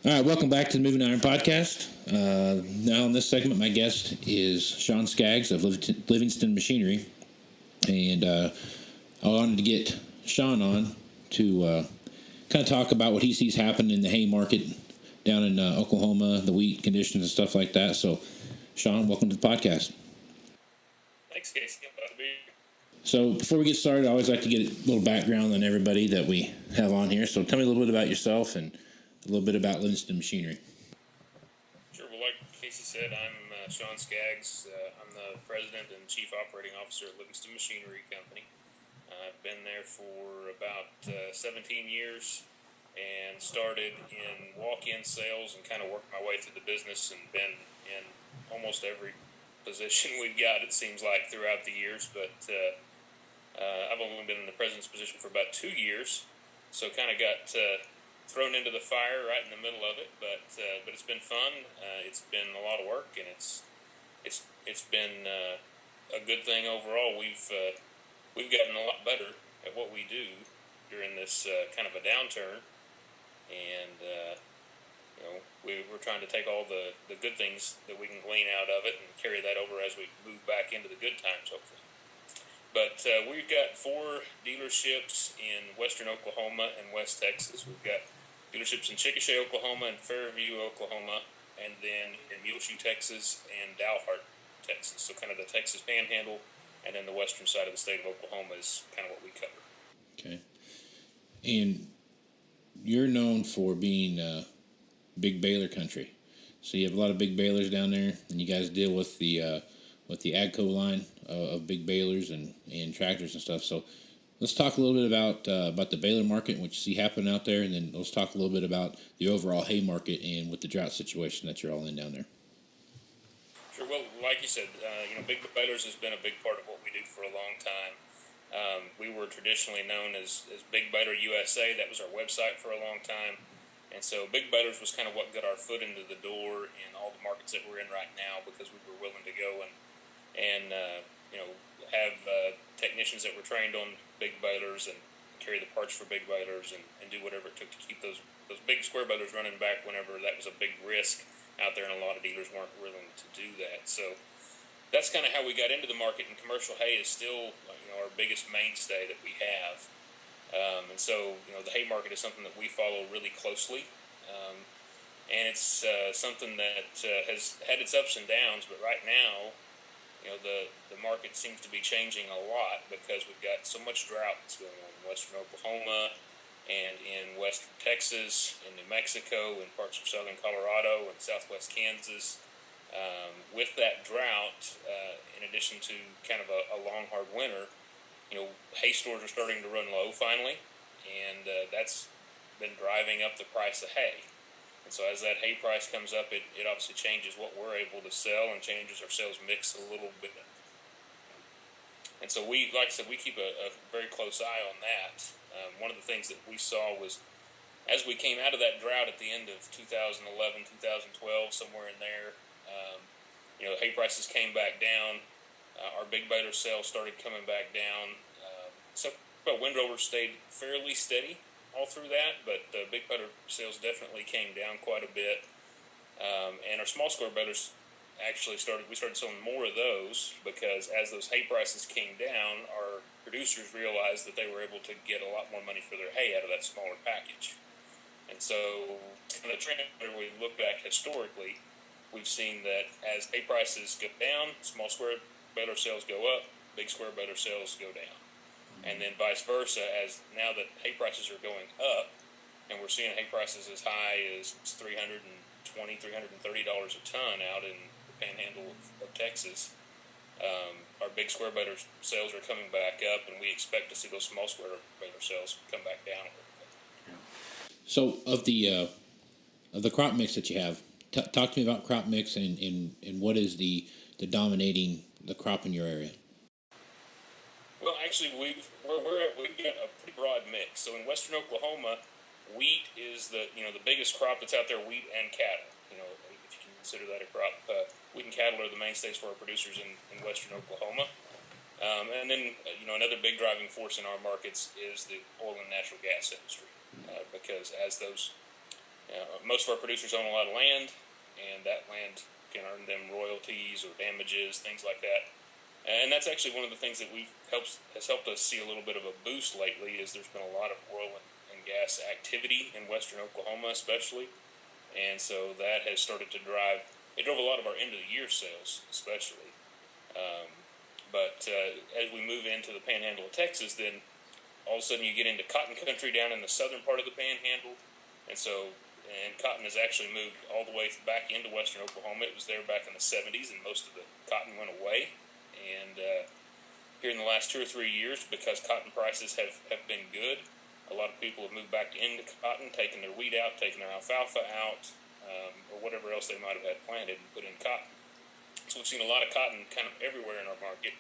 All right, welcome back to the Moving Iron Podcast. Now in this segment, my guest is Shawn Skaggs of Livingston Machinery. And I wanted to get Shawn on to kind of talk about what he sees happen in the hay market down in Oklahoma, the wheat conditions and stuff like that. So, Shawn, welcome to the podcast. Thanks, Casey. Glad to be here. So before we get started, I always like to get a little background on everybody that we have on here. So tell me a little bit about yourself and a little bit about Livingston Machinery. Sure. Well, like Casey said, I'm Shawn Skaggs. I'm the president and chief operating officer at Livingston Machinery Company. I've been there for about 17 years and started in walk-in sales and kind of worked my way through the business and been in almost every position we've got, it seems like, throughout the years. But I've only been in the president's position for about 2 years, so kind of got thrown into the fire right in the middle of it, but it's been fun. It's been a lot of work, and it's been a good thing overall. We've gotten a lot better at what we do during this kind of a downturn, and we're trying to take all the good things that we can glean out of it and carry that over as we move back into the good times, hopefully. But we've got 4 dealerships in western Oklahoma and West Texas. We've got dealerships in Chickasha, Oklahoma, and Fairview, Oklahoma, and then in Muleshoe, Texas, and Dalhart, Texas. So kind of the Texas Panhandle, and then the western side of the state of Oklahoma is kind of what we cover. Okay. And you're known for being big baler country. So you have a lot of big balers down there, and you guys deal with the AGCO line of big balers and tractors and stuff. So let's talk a little bit about the baler market and what you see happening out there, and then let's talk a little bit about the overall hay market and with the drought situation that you're all in down there. Sure. Well, like you said, big balers has been a big part of what we do for a long time. We were traditionally known as Big Baler USA. That was our website for a long time. And so Big Balers was kind of what got our foot into the door in all the markets that we're in right now, because we were willing to go and have technicians that were trained on big balers and carry the parts for big balers and do whatever it took to keep those big square balers running back whenever that was a big risk out there, and a lot of dealers weren't willing to do that. So that's kind of how we got into the market, and commercial hay is still our biggest mainstay that we have. And so, the hay market is something that we follow really closely. And it's something that has had its ups and downs, but right now, the market seems to be changing a lot because we've got so much drought that's going on in western Oklahoma and in western Texas, in New Mexico, in parts of southern Colorado and southwest Kansas. With that drought, in addition to kind of a long, hard winter, hay stores are starting to run low finally, and that's been driving up the price of hay. And so as that hay price comes up, it obviously changes what we're able to sell and changes our sales mix a little bit. And so like I said, we keep a very close eye on that. One of the things that we saw was, as we came out of that drought at the end of 2011, 2012, somewhere in there, hay prices came back down. Our big baler sales started coming back down. Windrover stayed fairly steady all through that, but big baler sales definitely came down quite a bit. And our small square balers actually we started selling more of those, because as those hay prices came down, our producers realized that they were able to get a lot more money for their hay out of that smaller package. And so in the trend where we look back historically, we've seen that as hay prices go down, small square baler sales go up, big square baler sales go down. And then vice versa, as now that hay prices are going up, and we're seeing hay prices as high as $320, $330 a ton out in the panhandle of Texas, our big square baler sales are coming back up, and we expect to see those small square baler sales come back down a little bit. So of the crop mix that you have, talk to me about crop mix and what is the dominating the crop in your area. Well, actually, we've got a pretty broad mix. So in western Oklahoma, wheat is the biggest crop that's out there. Wheat and cattle. If you can consider that a crop, wheat and cattle are the mainstays for our producers in western Oklahoma. And then another big driving force in our markets is the oil and natural gas industry, because as those Most of our producers own a lot of land, and that land can earn them royalties or damages, things like that. And that's actually one of the things that has helped us see a little bit of a boost lately. Is there's been a lot of oil and gas activity in western Oklahoma, especially, and so that has started to drive. It drove a lot of our end of the year sales, especially. But as we move into the Panhandle of Texas, then all of a sudden you get into cotton country down in the southern part of the Panhandle, and cotton has actually moved all the way back into western Oklahoma. It was there back in the 70s, and most of the cotton went away. And here in the last 2 or 3 years, because cotton prices have been good, a lot of people have moved back into cotton, taken their wheat out, taken their alfalfa out, or whatever else they might have had planted and put in cotton. So we've seen a lot of cotton kind of everywhere in our market,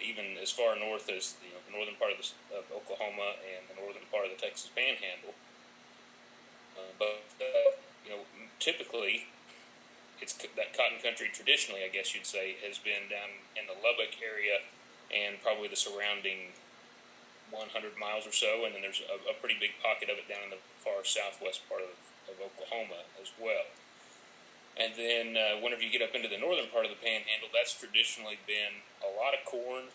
even as far north as the northern part of Oklahoma and the northern part of the Texas Panhandle. But typically, it's that cotton country traditionally, I guess you'd say, has been down in the Lubbock area and probably the surrounding 100 miles or so, and then there's a pretty big pocket of it down in the far southwest part of Oklahoma as well. And then whenever you get up into the northern part of the Panhandle, that's traditionally been a lot of corn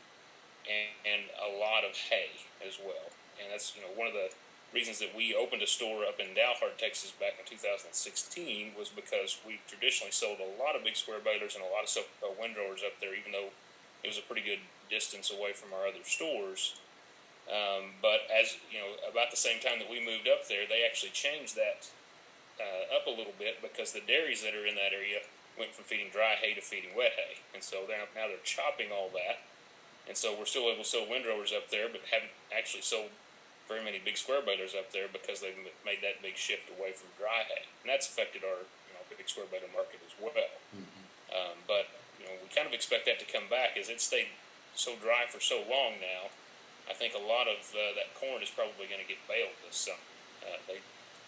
and a lot of hay as well. And that's one of the reasons that we opened a store up in Dalhart, Texas back in 2016 was because we traditionally sold a lot of big square balers and a lot of windrowers up there, even though it was a pretty good distance away from our other stores. But as about the same time that we moved up there, they actually changed that up a little bit because the dairies that are in that area went from feeding dry hay to feeding wet hay, and so now they're chopping all that, and so we're still able to sell windrowers up there, but haven't actually sold very many big square balers up there because they've made that big shift away from dry hay, and that's affected our big square baler market as well. Mm-hmm. But we kind of expect that to come back as it stayed so dry for so long now. I think a lot of that corn is probably going to get baled this summer.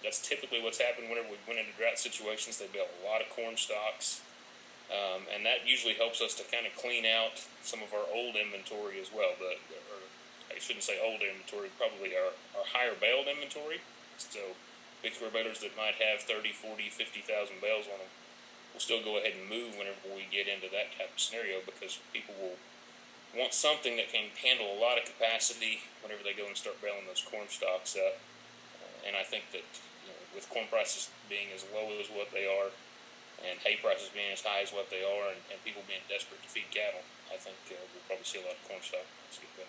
That's typically what's happened whenever we went into drought situations. They bale a lot of corn stalks, and that usually helps us to kind of clean out some of our old inventory as well. I shouldn't say old inventory, probably our higher baled inventory. So big square balers that might have 30, 40, 50,000 bales on them will still go ahead and move whenever we get into that type of scenario because people will want something that can handle a lot of capacity whenever they go and start baling those corn stalks up. And I think that with corn prices being as low as what they are and hay prices being as high as what they are and people being desperate to feed cattle, I think we'll probably see a lot of corn stock get better.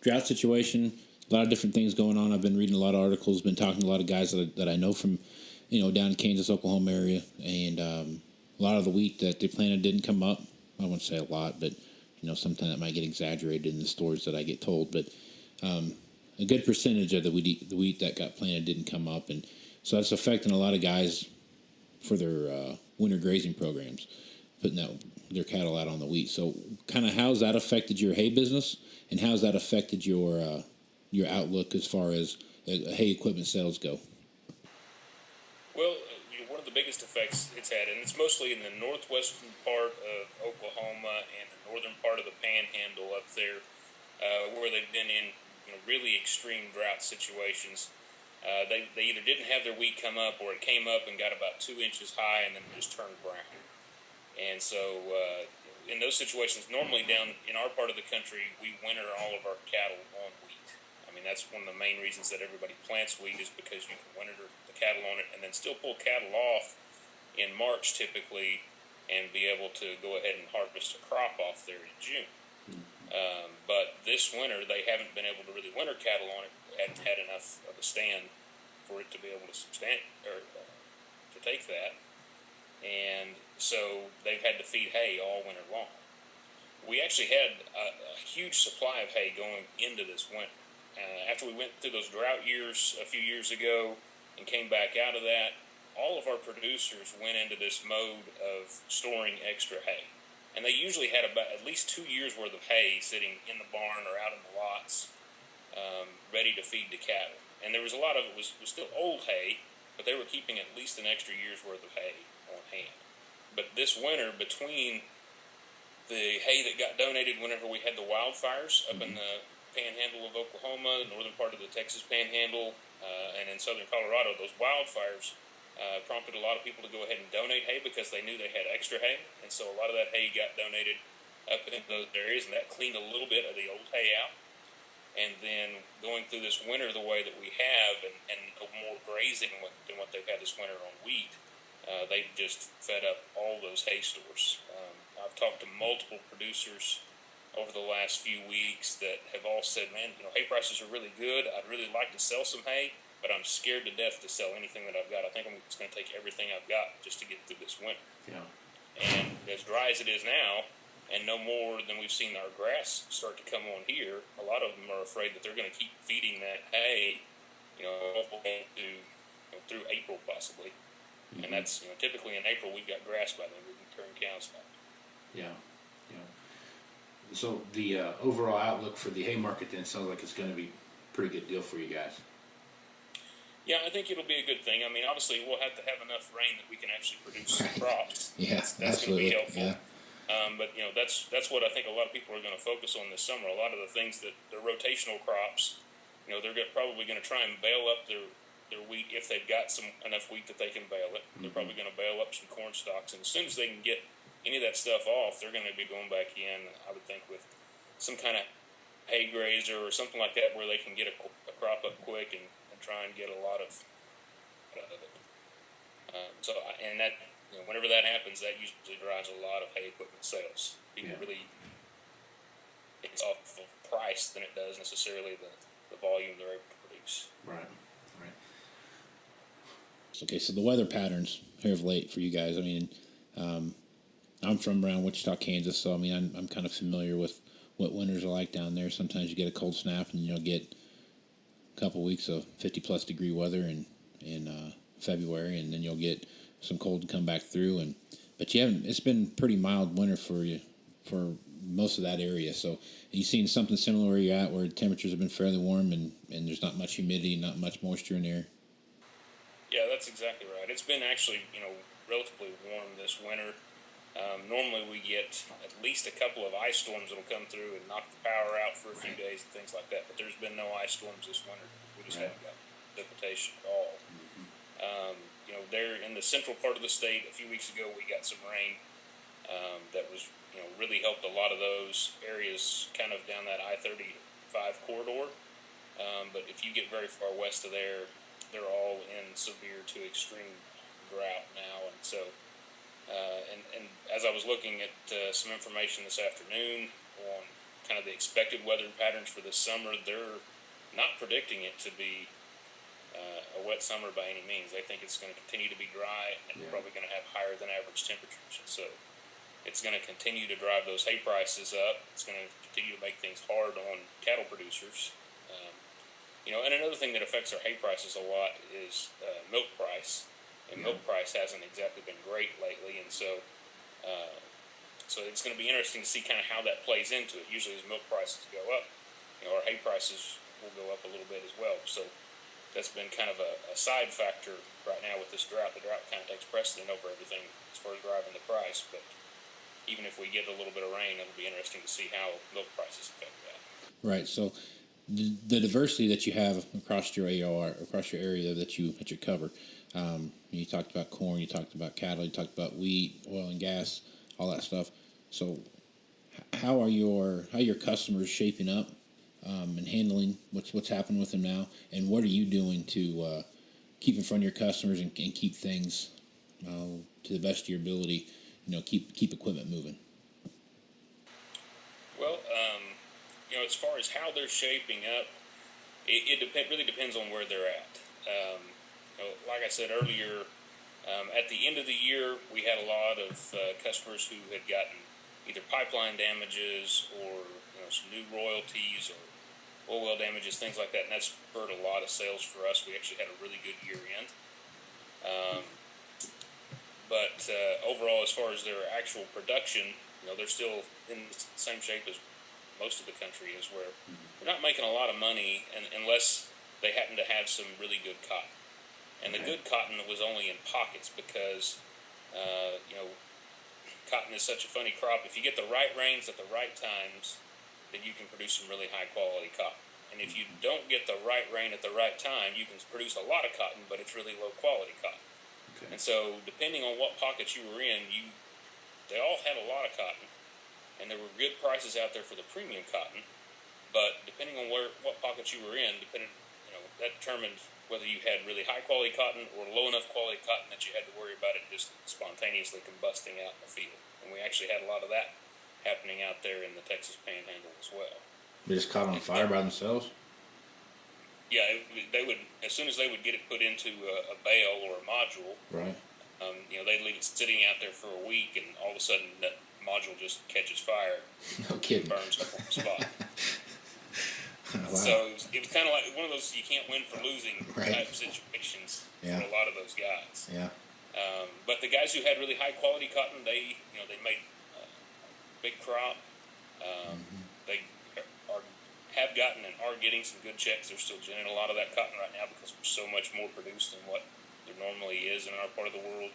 Drought situation, a lot of different things going on. I've been reading a lot of articles, been talking to a lot of guys that I know from, down in Kansas, Oklahoma area, and a lot of the wheat that they planted didn't come up. I wouldn't say a lot, but sometimes that might get exaggerated in the stories that I get told. But a good percentage of the wheat that got planted didn't come up, and so that's affecting a lot of guys for their winter grazing programs, putting their cattle out on the wheat. So, kind of how's that affected your hay business, and how's that affected your outlook as far as hay equipment sales go? Well, one of the biggest effects it's had, and it's mostly in the northwestern part of Oklahoma and the northern part of the Panhandle up there, where they've been in really extreme drought situations. They either didn't have their wheat come up, or it came up and got about 2 inches high and then just turned brown. And so in those situations, normally down in our part of the country, we winter all of our cattle on wheat. I mean, that's one of the main reasons that everybody plants wheat is because you can winter the cattle on it and then still pull cattle off in March typically and be able to go ahead and harvest a crop off there in June. But this winter, they haven't been able to really winter cattle on it. Hadn't had enough of a stand for it to be able to to take that. And so they've had to feed hay all winter long. We actually had a huge supply of hay going into this winter. After we went through those drought years a few years ago and came back out of that, all of our producers went into this mode of storing extra hay. And they usually had about at least 2 years' worth of hay sitting in the barn or out in the lots, ready to feed the cattle. And there was a lot of it was still old hay, but they were keeping at least an extra year's worth of hay on hand. But this winter, between the hay that got donated whenever we had the wildfires up in the Panhandle of Oklahoma, the northern part of the Texas Panhandle, and in southern Colorado, those wildfires prompted a lot of people to go ahead and donate hay because they knew they had extra hay, and so a lot of that hay got donated up in those areas, and that cleaned a little bit of the old hay out. And then going through this winter the way that we have, and more grazing than what they've had this winter on wheat, they've just fed up all those hay stores. I've talked to multiple producers over the last few weeks that have all said, man, hay prices are really good. I'd really like to sell some hay, but I'm scared to death to sell anything that I've got. I think I'm just going to take everything I've got just to get through this winter. Yeah. And as dry as it is now, and no more than we've seen our grass start to come on here, a lot of them are afraid that they're going to keep feeding that hay, through April possibly. Mm-hmm. And that's, typically in April we've got grass by then. We can turn cows out. Yeah. So the overall outlook for the hay market then sounds like it's going to be a pretty good deal for you guys. Yeah, I think it'll be a good thing. I mean, obviously we'll have to have enough rain that we can actually produce some crops. Yeah, that's going to be helpful. Yeah. But that's what I think a lot of people are going to focus on this summer. A lot of the things that the rotational crops, they're probably going to try and bale up their wheat if they've got enough wheat that they can bale it. They're probably going to bale up some corn stalks, and as soon as they can get any of that stuff off, they're going to be going back in, I would think, with some kind of hay grazer or something like that where they can get a crop up quick and try and get a lot of it. Whenever that happens, that usually drives a lot of hay equipment sales. People really, it's off of price than it does necessarily the volume they're able to produce. Right. Okay, so the weather patterns here of late for you guys. I mean, I'm from around Wichita, Kansas, so I mean, I'm kind of familiar with what winters are like down there. Sometimes you get a cold snap, and you'll get a couple weeks of 50+ degree weather in February, and then you'll get some cold to come back through. But it's been pretty mild winter for you for most of that area. So are you seeing something similar where you're at, where temperatures have been fairly warm and there's not much humidity, not much moisture in the air? Yeah, that's exactly right. It's been actually, relatively warm this winter. Normally we get at least a couple of ice storms that'll come through and knock the power out for a few days and things like that. But there's been no ice storms this winter. We just haven't got precipitation at all. There in the central part of the state, a few weeks ago we got some rain that was, really helped a lot of those areas kind of down that I-35 corridor. But if you get very far west of there, they're all in severe to extreme drought now, and so and as I was looking at some information this afternoon on kind of the expected weather patterns for this summer, they're not predicting it to be a wet summer by any means. They think it's going to continue to be dry and probably going to have higher than average temperatures, and so it's going to continue to drive those hay prices up. It's going to continue to make things hard on cattle producers. And another thing that affects our hay prices a lot is milk price. And milk price hasn't exactly been great lately, and so it's going to be interesting to see kind of how that plays into it. Usually as milk prices go up, our hay prices will go up a little bit as well. So that's been kind of a side factor right now with this drought. The drought kind of takes precedent over everything as far as driving the price, but even if we get a little bit of rain, it'll be interesting to see how milk prices affect that. Right, so the diversity that you have across your AR, across your area that you cover. You talked about corn, you talked about cattle, you talked about wheat, oil and gas, all that stuff. So, how are your customers shaping up and handling what's happening with them now? And what are you doing to keep in front of your customers and keep things to the best of your ability? Keep equipment moving. Well, as far as how they're shaping up, it really depends on where they're at. Like I said earlier, at the end of the year, we had a lot of customers who had gotten either pipeline damages or some new royalties or oil well damages, things like that, and that spurred a lot of sales for us. We actually had a really good year end. But overall, as far as their actual production, they're still in the same shape as most of the country is, where they're not making a lot of money unless they happen to have some really good cotton. And the good cotton was only in pockets because, cotton is such a funny crop. If you get the right rains at the right times, then you can produce some really high quality cotton. And if you don't get the right rain at the right time, you can produce a lot of cotton, but it's really low quality cotton. Okay. And so, depending on what pockets you were in, they all had a lot of cotton, and there were good prices out there for the premium cotton. But depending on what pockets you were in, that determined whether you had really high quality cotton or low enough quality cotton that you had to worry about it just spontaneously combusting out in the field. And we actually had a lot of that happening out there in the Texas Panhandle as well. They just caught on fire by themselves? Yeah, they would, as soon as they would get it put into a bale or a module, Right. they'd leave it sitting out there for a week, and all of a sudden that module just catches fire. No kidding. Burns up on the spot. Wow. So it was kind of like one of those you can't win for losing Right. type situations Yeah. for a lot of those guys. Yeah. But the guys who had really high quality cotton, they made big crop. They have gotten and are getting some good checks. They're still generating a lot of that cotton right now because there's so much more produced than what there normally is in our part of the world.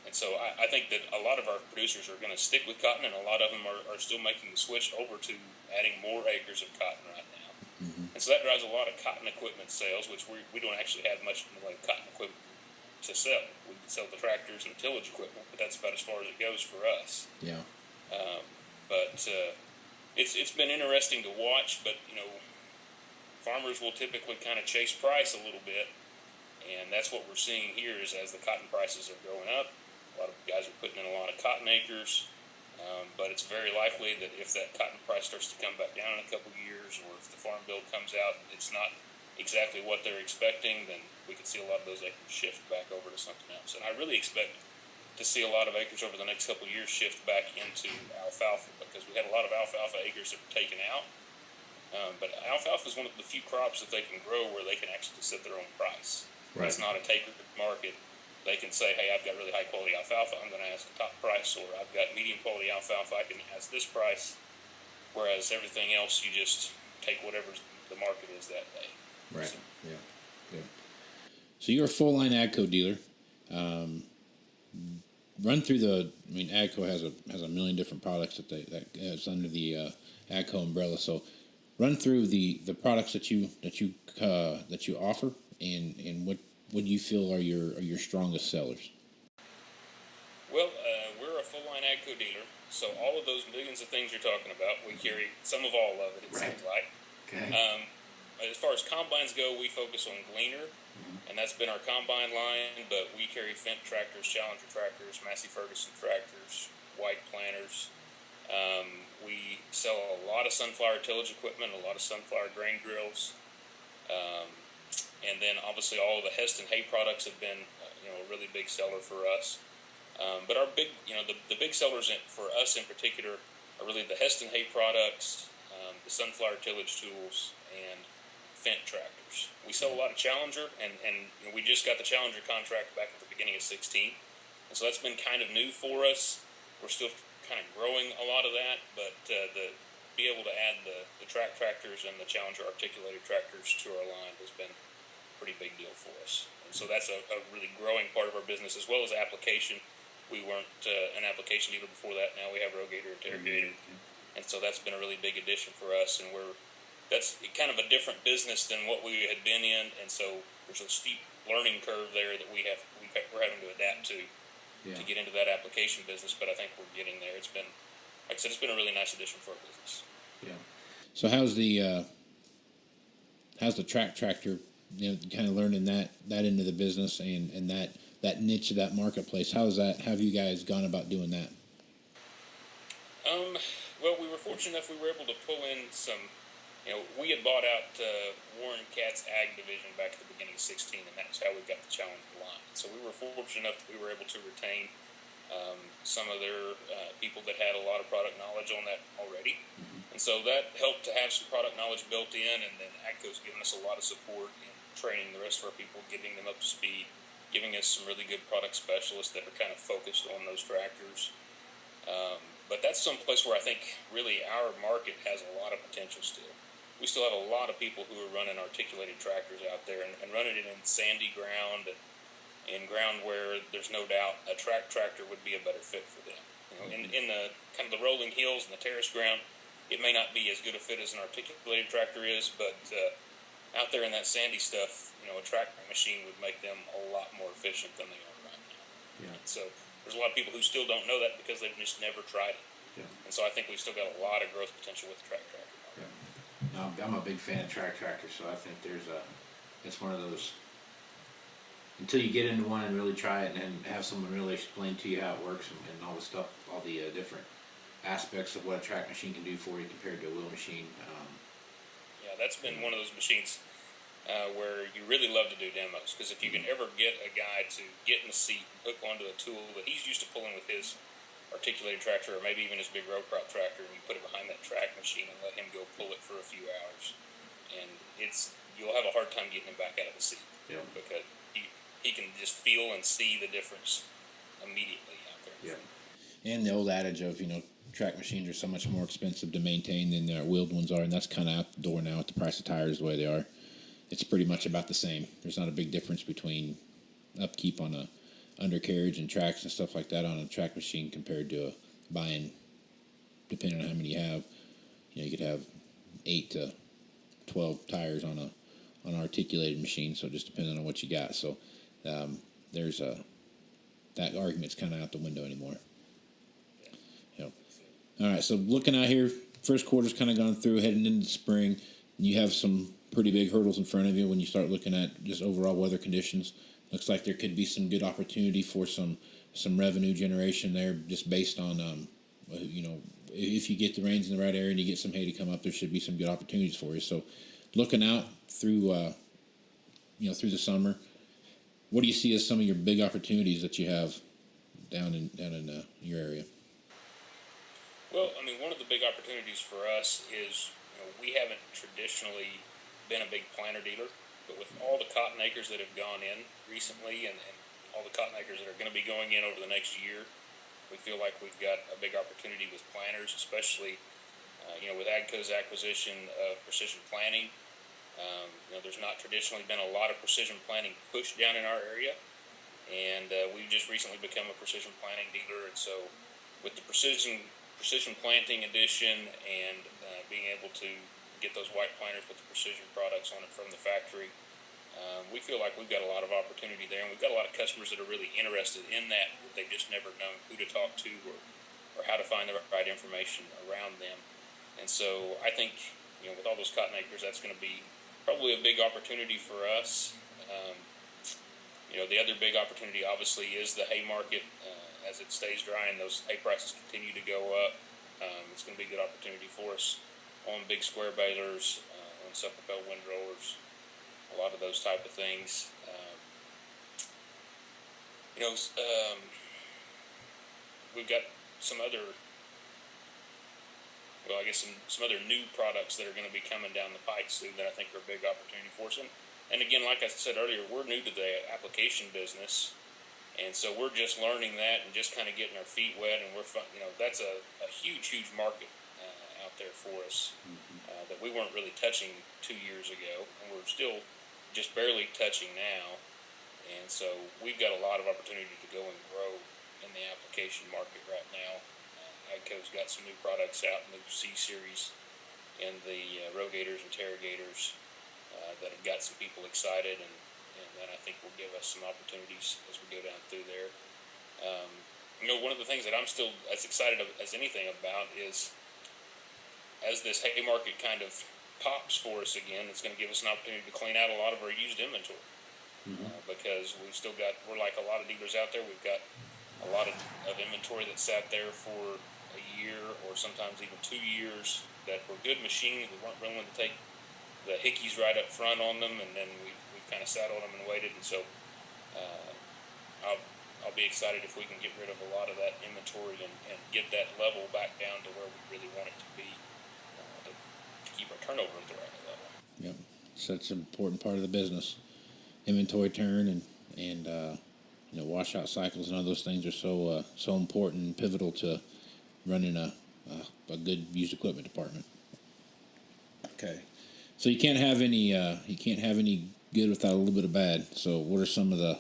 And so I think that a lot of our producers are going to stick with cotton, and a lot of them are still making the switch over to adding more acres of cotton right now. And so that drives a lot of cotton equipment sales, which we don't actually have much in the way of cotton equipment to sell. We can sell the tractors and the tillage equipment, but that's about as far as it goes for us. Yeah. It's been interesting to watch, but farmers will typically kind of chase price a little bit, and that's what we're seeing here is as the cotton prices are going up, a lot of guys are putting in a lot of cotton acres, but it's very likely that if that cotton price starts to come back down in a couple of years, or if the farm bill comes out and it's not exactly what they're expecting, then we could see a lot of those acres shift back over to something else. And I really expect to see a lot of acres over the next couple of years shift back into alfalfa, because we had a lot of alfalfa acres that were taken out. But alfalfa is one of the few crops that they can grow where they can actually set their own price. Right. It's not a taker market. They can say, hey, I've got really high quality alfalfa, I'm going to ask a top price, or I've got medium quality alfalfa, I can ask this price. Whereas everything else, you just take whatever the market is that day. Right. So, Yeah. Good. So you're a full line AGCO dealer. Run through AGCO has a million different products that's under the AGCO umbrella. So run through the products that you offer, and what do you feel are your strongest sellers? Well, we're a full line AGCO dealer, so all of those millions of things you're talking about, we carry some of all of it. It Right. seems like. Okay. As far as combines go, we focus on Gleaner, and that's been our combine line, but we carry Fendt tractors, Challenger tractors, Massey Ferguson tractors, White planters. We sell a lot of sunflower tillage equipment, a lot of sunflower grain drills, and then obviously all of the Heston hay products have been a really big seller for us. But our big, the big sellers for us in particular are really the Heston hay products, the sunflower tillage tools, and Fendt tractors. We sell a lot of Challenger, and we just got the Challenger contract back at the beginning of 16, and so that's been kind of new for us. We're still kind of growing a lot of that, but be able to add the track tractors and the Challenger articulated tractors to our line has been a pretty big deal for us. And so that's a really growing part of our business, as well as application. We weren't an application dealer before that. Now we have Rogator and Terrogator. And so that's been a really big addition for us, and that's kind of a different business than what we had been in, and so there's a steep learning curve there that we're having to adapt to get into that application business. But I think we're getting there. It's been, like I said, it's been a really nice addition for our business. Yeah. So how's the track tractor? Kind of learning that into the business and that niche of that marketplace. How's that? How have you guys gone about doing that? Well, we were fortunate enough we were able to pull in some. We had bought out Warren Catt's Ag division back at the beginning of 16, and that's how we got the Challenger line. So we were fortunate enough that we were able to retain some of their people that had a lot of product knowledge on that already. And so that helped to have some product knowledge built in, and then AGCO's given us a lot of support in training the rest of our people, getting them up to speed, giving us some really good product specialists that are kind of focused on those tractors. But that's some place where I think really our market has a lot of potential still. We still have a lot of people who are running articulated tractors out there and running it in sandy ground and in ground where there's no doubt a track tractor would be a better fit for them. In the kind of the rolling hills and the terrace ground, it may not be as good a fit as an articulated tractor is, but out there in that sandy stuff, a track machine would make them a lot more efficient than they are right now. Yeah. So there's a lot of people who still don't know that because they've just never tried it. Yeah. And so I think we've still got a lot of growth potential with the track tractor. Yeah. No, I'm a big fan of track tractors, so I think it's one of those. Until you get into one and really try it, and have someone really explain to you how it works and all the stuff, all the different aspects of what a track machine can do for you compared to a wheel machine. Yeah, that's been one of those machines where you really love to do demos, because if you can ever get a guy to get in the seat and hook onto a tool that he's used to pulling with his articulated tractor, or maybe even his big row crop tractor, and you put it behind that track machine and let him go pull it for a few hours, and you'll have a hard time getting him back out of the seat. Yeah. Because he can just feel and see the difference immediately out there. Yeah. And the old adage of, track machines are so much more expensive to maintain than their wheeled ones are, and that's kind of out the door now with the price of tires the way they are. It's pretty much about the same. There's not a big difference between upkeep on a undercarriage and tracks and stuff like that on a track machine compared to buying, depending on how many you have. You could have 8 to 12 tires on an articulated machine, so just depending on what you got. So that argument's kind of out the window anymore. All right, so looking out here, first quarter's kind of gone through, heading into spring. You have some pretty big hurdles in front of you when you start looking at just overall weather conditions. Looks like there could be some good opportunity for some revenue generation there, just based on if you get the rains in the right area and you get some hay to come up, there should be some good opportunities for you. So, looking out through through the summer, what do you see as some of your big opportunities that you have down in your area? Well, one of the big opportunities for us is, we haven't traditionally been a big planter dealer, but with all the cotton acres that have gone in recently and all the cotton acres that are going to be going in over the next year, we feel like we've got a big opportunity with planters, especially, with AGCO's acquisition of Precision Planting. There's not traditionally been a lot of precision planting pushed down in our area, and we've just recently become a precision planting dealer, and so with the precision planting edition and being able to get those white planters with the precision products on it from the factory, we feel like we've got a lot of opportunity there, and we've got a lot of customers that are really interested in that. They've just never known who to talk to or how to find the right information around them. And so I think, with all those cotton acres, that's going to be probably a big opportunity for us. The other big opportunity obviously is the hay market. As it stays dry and those hay prices continue to go up, it's going to be a good opportunity for us on big square balers, on self-propelled windrowers, a lot of those type of things. We've got some other, some other new products that are going to be coming down the pike soon that I think are a big opportunity for us. And again, like I said earlier, we're new to the application business. And so we're just learning that and just kind of getting our feet wet, and that's a huge market out there for us that we weren't really touching 2 years ago, and we're still just barely touching now. And so we've got a lot of opportunity to go and grow in the application market right now. AGCO's got some new products out, new C-Series in the Rogators and Terragators that have got some people excited, and that I think will give us some opportunities as we go down through there. One of the things that I'm still as excited as anything about is, as this hay market kind of pops for us again, it's going to give us an opportunity to clean out a lot of our used inventory. Because we're like a lot of dealers out there, we've got a lot of inventory that sat there for a year or sometimes even 2 years that were good machines. We weren't willing to take the hickeys right up front on them, and then we've kind of sat on them and waited, and so I'll be excited if we can get rid of a lot of that inventory and get that level back down to where we really want it to be to keep our turnover at the right level. Yep, such an important part of the business. Inventory turn and washout cycles and all those things are so important and pivotal to running a good used equipment department. Okay, so you can't have any good without a little bit of bad. So what are some of the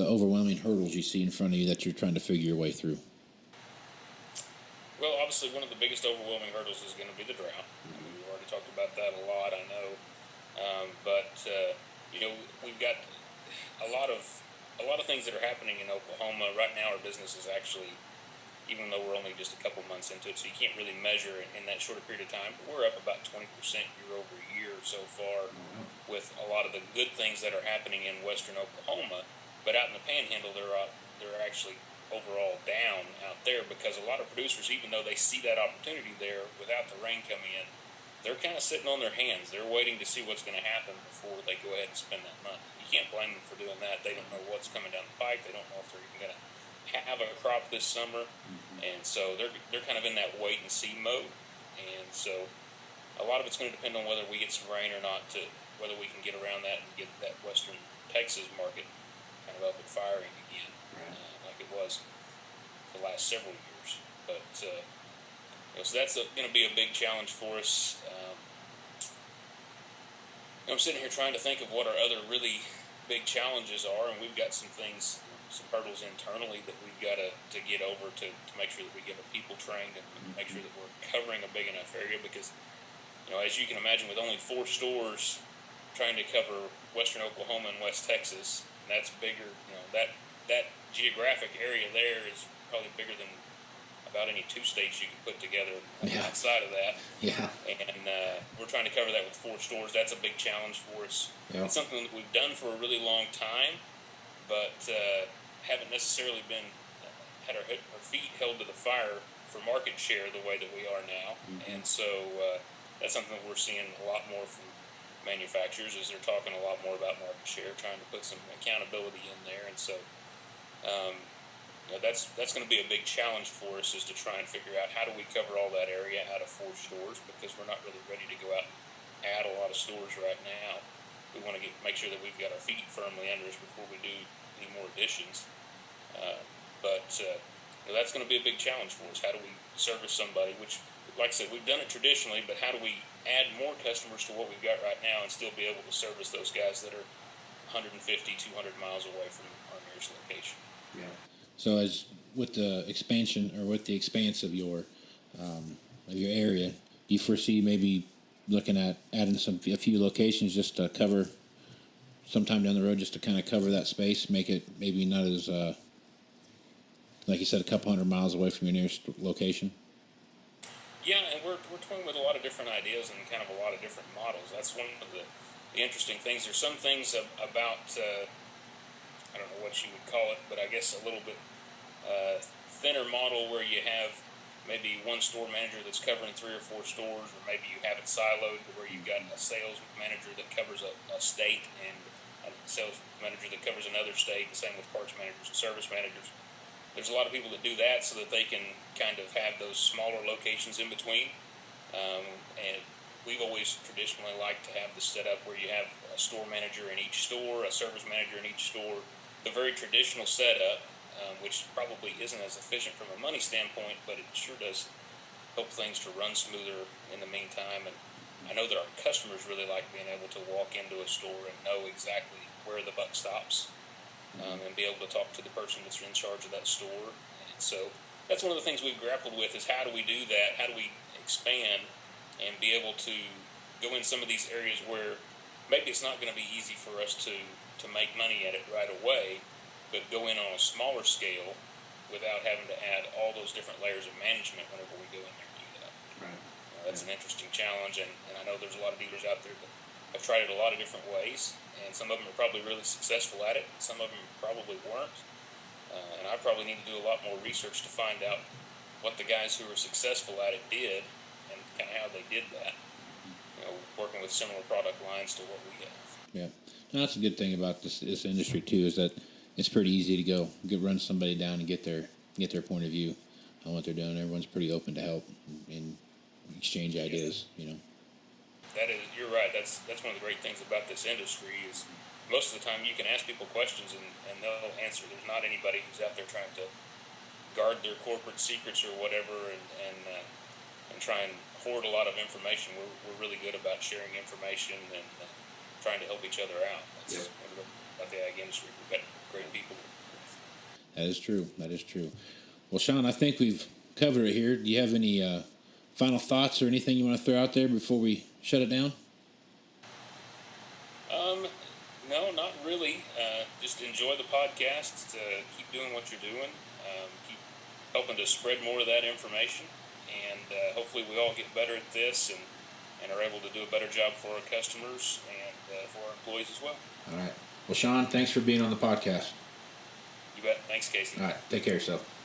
overwhelming hurdles you see in front of you that you're trying to figure your way through? Well, obviously one of the biggest overwhelming hurdles is going to be the drought. I mean, we've already talked about that a lot, I know. We've got a lot of things that are happening in Oklahoma right now. Our business is actually, even though we're only just a couple months into it, so you can't really measure it in that short period of time. But we're up about 20% year over year so far, with a lot of the good things that are happening in western Oklahoma. But out in the Panhandle, they're actually overall down out there, because a lot of producers, even though they see that opportunity there without the rain coming in, they're kind of sitting on their hands. They're waiting to see what's going to happen before they go ahead and spend that money. You can't blame them for doing that. They don't know what's coming down the pike. They don't know if they're even going to have a crop this summer, and so they're kind of in that wait and see mode. And so a lot of it's going to depend on whether we get some rain or not, to whether we can get around that and get that western Texas market kind of up and firing again, like it was the last several years. But so that's going to be a big challenge for us. I'm sitting here trying to think of what our other really big challenges are, and we've got some things, some hurdles internally that we've got to get over to make sure that we get our people trained and make sure that we're covering a big enough area, because, as you can imagine, with only 4 stores trying to cover western Oklahoma and West Texas, and that's bigger, that geographic area there is probably bigger than about any 2 states you can put together outside of that. Yeah. And we're trying to cover that with 4 stores. That's a big challenge for us. Yep. It's something that we've done for a really long time, but haven't necessarily had our feet held to the fire for market share the way that we are now. And so that's something that we're seeing a lot more from manufacturers, is they're talking a lot more about market share, trying to put some accountability in there. And so that's going to be a big challenge for us, is to try and figure out how do we cover all that area out of 4 stores, because we're not really ready to go out and add a lot of stores right now. We want to make sure that we've got our feet firmly under us before we do any more additions. That's going to be a big challenge for us. How do we service somebody, which, like I said, we've done it traditionally, but how do we add more customers to what we've got right now and still be able to service those guys that are 150, 200 miles away from our nearest location? Yeah. So as with the expansion, or with the expanse of your area, do you foresee maybe looking at adding a few locations just to cover sometime down the road, just to kind of cover that space, make it maybe not as like you said, a couple hundred miles away from your nearest location? Yeah, and we're toying with a lot of different ideas and kind of a lot of different models. That's one of the interesting things. There's some things about I don't know what you would call it, but I guess a little bit thinner model, where you have maybe one store manager that's covering 3 or 4 stores, or maybe you have it siloed to where you've got a sales manager that covers a state and a sales manager that covers another state. The same with parts managers and service managers. There's a lot of people that do that so that they can kind of have those smaller locations in between. And we've always traditionally liked to have the setup where you have a store manager in each store, a service manager in each store. The very traditional setup, which probably isn't as efficient from a money standpoint, but it sure does help things to run smoother in the meantime. And I know that our customers really like being able to walk into a store and know exactly where the buck stops, and be able to talk to the person that's in charge of that store. And so that's one of the things we've grappled with, is how do we do that? How do we expand and be able to go in some of these areas where maybe it's not going to be easy for us to make money at it right away, but go in on a smaller scale without having to add all those different layers of management whenever we go in there and do that. Right. That's an interesting challenge, and I know there's a lot of dealers out there that have tried it a lot of different ways, and some of them are probably really successful at it, and some of them probably weren't. And I probably need to do a lot more research to find out what the guys who were successful at it did, and kind of how they did that. Working with similar product lines to what we have. Yeah. No, that's a good thing about this industry too, is that it's pretty easy to run somebody down and get their point of view on what they're doing. Everyone's pretty open to help and exchange ideas. You're right. That's one of the great things about this industry, is most of the time you can ask people questions and they'll answer. There's not anybody who's out there trying to guard their corporate secrets or whatever, and try and hoard a lot of information. We're really good about sharing information and trying to help each other out. That's one of about the ag industry. We've got great people. That is true. Well, Shawn, I think we've cover it here. Do you have any final thoughts or anything you want to throw out there before we shut it down? No, not really. Just enjoy the podcast. Keep doing what you're doing. Keep helping to spread more of that information. And hopefully we all get better at this and are able to do a better job for our customers and for our employees as well. All right. Well, Shawn, thanks for being on the podcast. You bet. Thanks, Casey. All right. Take care of yourself.